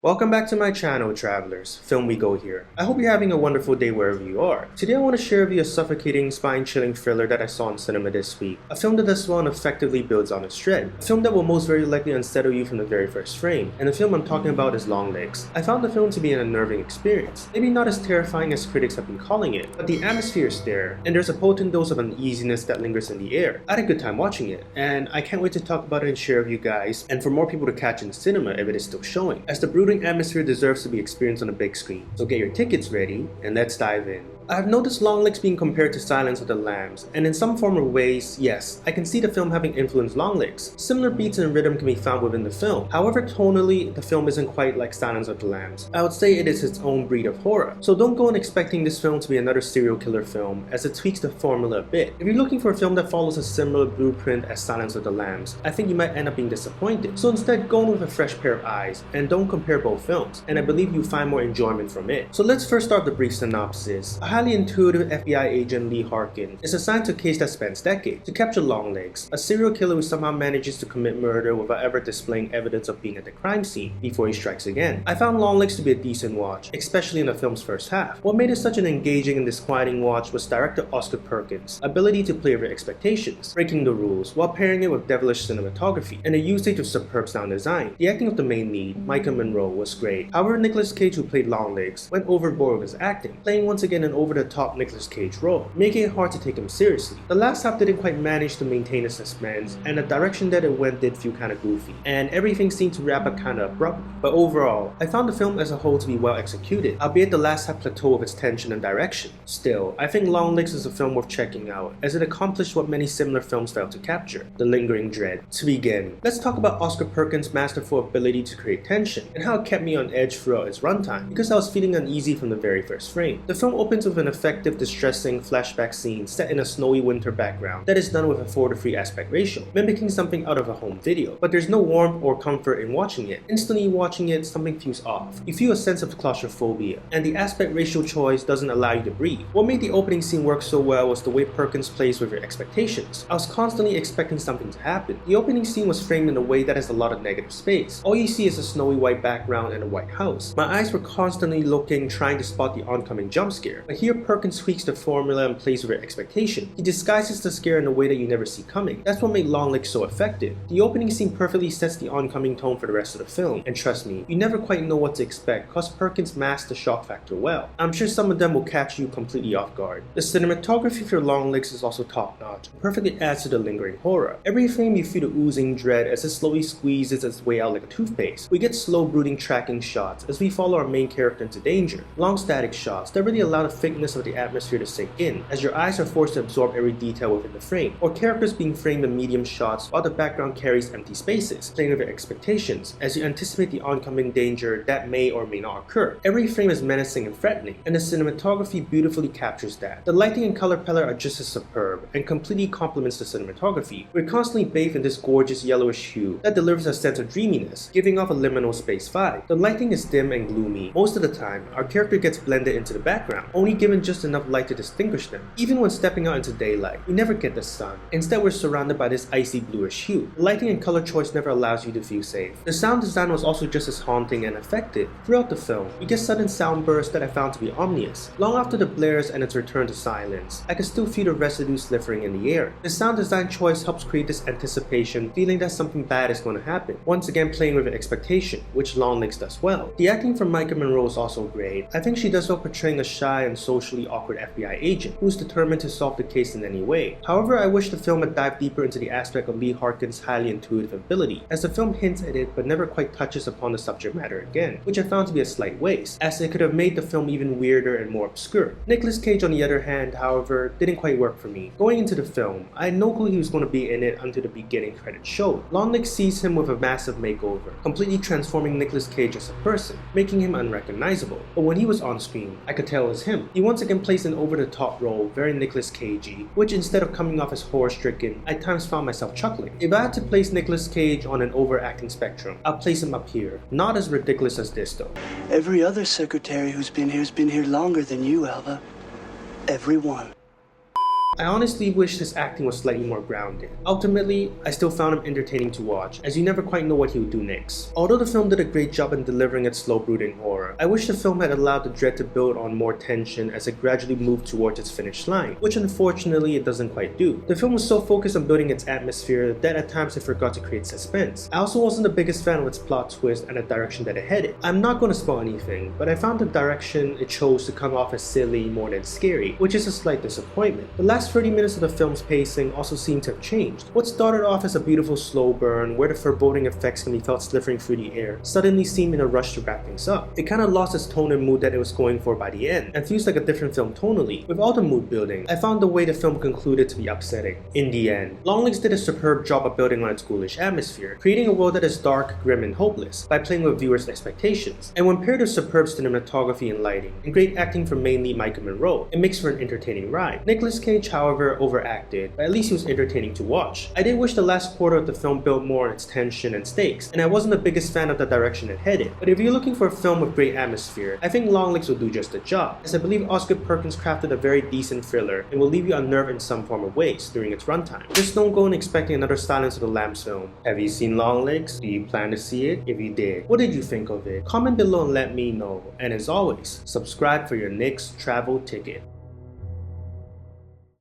Welcome back to my channel, travelers. Filmwego here. I hope you're having a wonderful day wherever you are. Today I want to share with you a suffocating, spine-chilling thriller that I saw in cinema this week. A film that does well and effectively builds on its dread. A film that will most very likely unsettle you from the very first frame. And the film I'm talking about is Longlegs. I found the film to be an unnerving experience. Maybe not as terrifying as critics have been calling it, but the atmosphere is there, and there's a potent dose of uneasiness that lingers in the air. I had a good time watching it, and I can't wait to talk about it and share with you guys, and for more people to catch in the cinema if it is still showing, as the brooding atmosphere deserves to be experienced on a big screen. So get your tickets ready, and let's dive in. I've noticed Longlegs being compared to Silence of the Lambs, and in some form or ways, yes, I can see the film having influenced Longlegs. Similar beats and rhythm can be found within the film. However, tonally, the film isn't quite like Silence of the Lambs. I would say it is its own breed of horror. So don't go in expecting this film to be another serial killer film, as it tweaks the formula a bit. If you're looking for a film that follows a similar blueprint as Silence of the Lambs, I think you might end up being disappointed. So instead, go in with a fresh pair of eyes, and don't compare both films, and I believe you'll find more enjoyment from it. So let's first start with the brief synopsis. A highly intuitive FBI agent Lee Harkin is assigned to a case that spans decades to capture Longlegs, a serial killer who somehow manages to commit murder without ever displaying evidence of being at the crime scene before he strikes again. I found Longlegs to be a decent watch, especially in the film's first half. What made it such an engaging and disquieting watch was director Osgood Perkins' ability to play over expectations, breaking the rules while pairing it with devilish cinematography and the usage of superb sound design. The acting of the main lead, Micah Monroe, was great. However, Nicolas Cage, who played Longlegs, went overboard with his acting, playing once again an over-the-top Nicolas Cage role, making it hard to take him seriously. The last half didn't quite manage to maintain the suspense, and the direction that it went did feel kinda goofy, and everything seemed to wrap up kinda abruptly. But overall, I found the film as a whole to be well executed, albeit the last half plateaued with its tension and direction. Still, I think Longlegs is a film worth checking out, as it accomplished what many similar films failed to capture: the lingering dread. To begin, let's talk about Osgood Perkins' masterful ability to create tension, and how it kept me on edge throughout its runtime, because I was feeling uneasy from the very first frame. The film opens with an effective, distressing flashback scene set in a snowy winter background that is done with a 4:3 aspect ratio, mimicking something out of a home video, but there's no warmth or comfort in watching it. Instantly watching it, something feels off. You feel a sense of claustrophobia, and the aspect ratio choice doesn't allow you to breathe. What made the opening scene work so well was the way Perkins plays with your expectations. I was constantly expecting something to happen. The opening scene was framed in a way that has a lot of negative space. All you see is a snowy white background and a white house. My eyes were constantly looking, trying to spot the oncoming jump scare, but here Perkins tweaks the formula and plays with your expectation. He disguises the scare in a way that you never see coming. That's what made Longlegs so effective. The opening scene perfectly sets the oncoming tone for the rest of the film, and trust me, you never quite know what to expect cause Perkins masks the shock factor well. I'm sure some of them will catch you completely off guard. The cinematography for Longlegs is also top notch, perfectly adds to the lingering horror. Every frame you feel the oozing dread as it slowly squeezes its way out like a toothpaste. We get slow brooding tracking shots as we follow our main character into danger. Long static shots that really allow the thickness of the atmosphere to sink in, as your eyes are forced to absorb every detail within the frame, or characters being framed in medium shots while the background carries empty spaces, playing with your expectations as you anticipate the oncoming danger that may or may not occur. Every frame is menacing and threatening, and the cinematography beautifully captures that. The lighting and color palette are just as superb, and completely complements the cinematography. We're constantly bathed in this gorgeous yellowish hue that delivers a sense of dreaminess, giving off a liminal space vibe. The lighting is dim and gloomy. Most of the time, our character gets blended into the background, only given just enough light to distinguish them. Even when stepping out into daylight, we never get the sun. Instead, we're surrounded by this icy bluish hue. The lighting and color choice never allows you to feel safe. The sound design was also just as haunting and effective. Throughout the film, we get sudden sound bursts that I found to be ominous. Long after the blares and its return to silence, I can still feel the residue slithering in the air. The sound design choice helps create this anticipation, feeling that something bad is going to happen, once again playing with an expectation, which Longlegs does well. The acting from Micah Monroe is also great. I think she does well portraying a shy and socially awkward FBI agent who's determined to solve the case in any way. However, I wish the film had dived deeper into the aspect of Lee Harkin's highly intuitive ability, as the film hints at it but never quite touches upon the subject matter again, which I found to be a slight waste, as it could have made the film even weirder and more obscure. Nicolas Cage, on the other hand, however, didn't quite work for me. Going into the film, I had no clue he was going to be in it until the beginning credits showed. Longlegs sees him with a massive makeover, completely transforming Nicolas Cage as a person, making him unrecognizable. But when he was on screen, I could tell it was him. He once again plays an over-the-top role, very Nicolas Cagey, which instead of coming off as horror-stricken, I at times found myself chuckling. If I had to place Nicolas Cage on an overacting spectrum, I'll place him up here. Not as ridiculous as this though. Every other secretary who's been here has been here longer than you, Alva. Every one. I honestly wish his acting was slightly more grounded. Ultimately, I still found him entertaining to watch, as you never quite know what he would do next. Although the film did a great job in delivering its slow brooding horror, I wish the film had allowed the dread to build on more tension as it gradually moved towards its finish line, which unfortunately it doesn't quite do. The film was so focused on building its atmosphere that at times it forgot to create suspense. I also wasn't the biggest fan of its plot twist and the direction that it headed. I'm not going to spoil anything, but I found the direction it chose to come off as silly more than scary, which is a slight disappointment. The last 30 minutes of the film's pacing also seemed to have changed. What started off as a beautiful slow burn, where the foreboding effects can be felt slithering through the air, suddenly seemed in a rush to wrap things up. It kinda lost its tone and mood that it was going for by the end, and feels like a different film tonally. With all the mood building, I found the way the film concluded to be upsetting. In the end, Longlegs did a superb job of building on its ghoulish atmosphere, creating a world that is dark, grim, and hopeless, by playing with viewers' expectations. And when paired with superb cinematography and lighting, and great acting from mainly Micah Monroe, it makes for an entertaining ride. Nicolas Cage, however, overacted, but at least he was entertaining to watch. I did wish the last quarter of the film built more on its tension and stakes, and I wasn't the biggest fan of the direction it headed. But if you're looking for a film with great atmosphere, I think Longlegs will do just the job, as I believe Osgood Perkins crafted a very decent thriller and will leave you unnerved in some form of ways during its runtime. Just don't go in expecting another Silence of the Lambs film. Have you seen Longlegs? Do you plan to see it? If you did, what did you think of it? Comment below and let me know, and as always, subscribe for your next travel ticket.